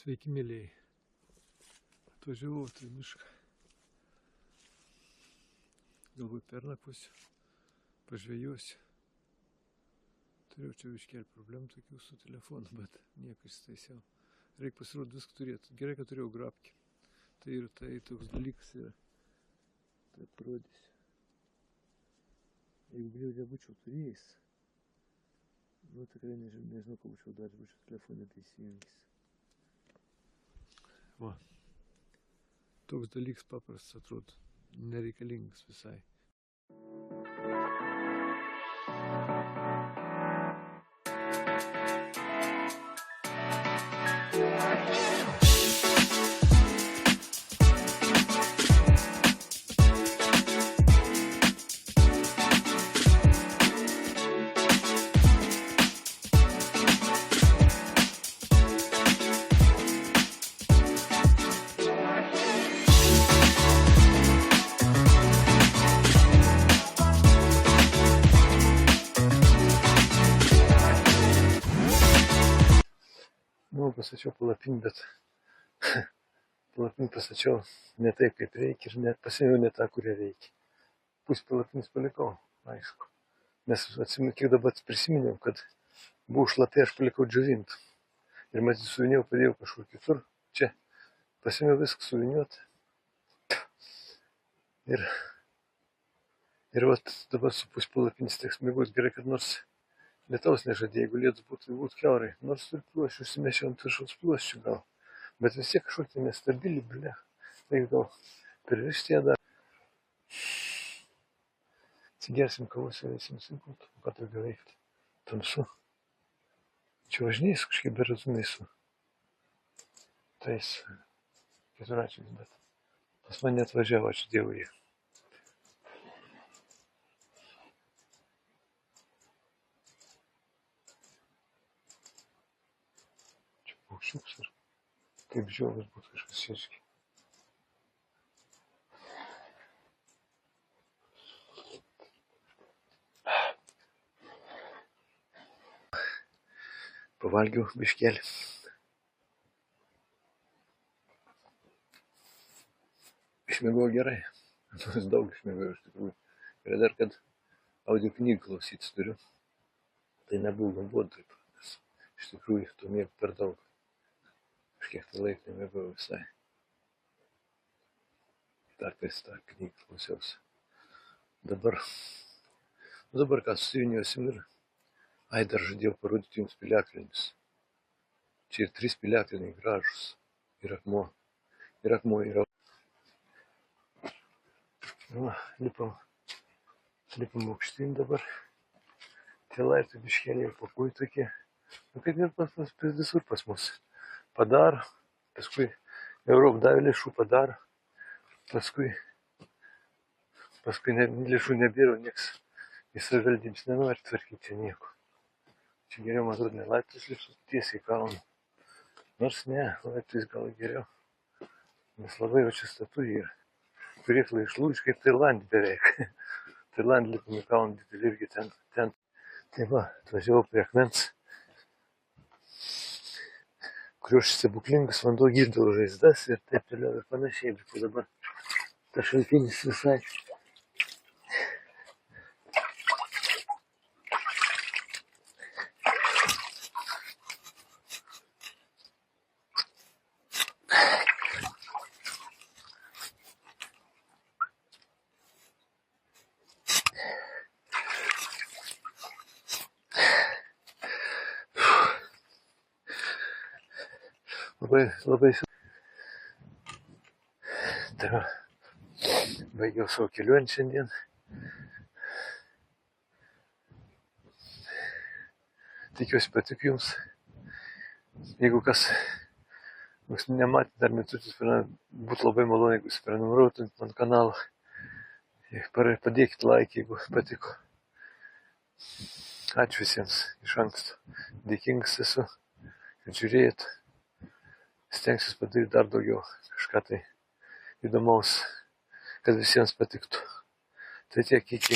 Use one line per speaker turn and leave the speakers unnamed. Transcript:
Sveiki, mėlyjei. Atvažiavau į mišką. Galbūt pernakvosiu, pažvejosiu. Turėjau čia iškelti problemų tokių su telefonu, bet nieko išsitaisiau. Reikia pasirodyti viską turėti. Gerai, kad turėjau grabkį. Tai ir tai toks dalykas yra. Tai parodysiu. Jeigu geriau nebūčiau turėjęs, nu tikrai nežinau, ką būčiau daręs, būčiau telefonę tai įsijungęs. Va. Toks dalykas paprastas atrodo, nereikalingas visai. Pastačiau palapinį, bet palapinį pastačiau ne taip, kaip reikia ir net pasėmiau ne tą, kurią reikia. Pusę palapinės palikau, aišku. Nes kiek dabar prisiminiau, kad buvau šlapė, aš palikau džiovinti. Ir matyt, suviniau, padėjau kažkur kitur. Čia pasėmiau viską suviniuoti. Ir vat dabar su pusę palapinės teks mėgoti. Gerai, kad nors lietaus nežadė, jeigu lietus būtų kiaurai. Nors ir pluoščių užsimešiau ant viršaus pluoščių gal. Bet vis tiek kažkokia nestabili, ble. Tai gal pririšti ją dar. Atsigersim kavos ir eisim simpultų. Ką daugiau veikti? Tamsu. Čia važinėjus kažkaip berazumai su tais keturačiais, bet pas mane atvažiavo, ačiū Dievui. Paukščiuks ir kaip žiogas būtų kažkas sėski. Pavalgiau biškelį. Išmėgau gerai. Daug išmėgau iš tikrųjų. Ir dar, kad audio knygų klausytis turiu. Tai nebuvo galbūt taip. Iš tikrųjų, to mėgau per daug. Kažkiek tai laiko nemėgau visai. Tarpais tą knygą klausiausi. Dabar ką susiviniosim ir dar žadėjau parodyti jums piliakalnius. Čia ir 3 piliakalniai gražus. Ir akmuo. Ir akmuo yra. Va, lipam aukštyn dabar. Tie laiptai biškeliai pakui tokie. Nu kaip ir visur pas mus. Padaro, paskui Europą davė lėšų padaro, paskui lėšų nebėra, nieks į savivaldybės nenori tvarkyti čia nieko. Čia geriau, man atrodo, ne laiptais lipsų tiesiai kalną. Nors ne, laiptais gal geriau, nes labai jau čia statu yra. Turėklai išlūž kaip Tailandė beveik. Tailandė lipam į kalną didelį irgi ten. Tai va, atvažiavau prie akmens, kuriuo stebuklingas vanduo gydo žaizdas ir taip toliau ir panašiai. Bet dabar tas šaltinis visai. Labai baigiau savo kelionę šiandien. Tikiuosi patiko jums. Jeigu kas nematė dar metutis, būtų labai malonu, jeigu prenumeruotumėt man kanalą. Padėkit like, jeigu patiko. Ačiū visiems iš anksto. Dėkingas esu, kad žiūrėjot. Stengsiuosi padaryti dar daugiau kažką tai įdomaus, kad visiems patiktų. Tai tiek iki.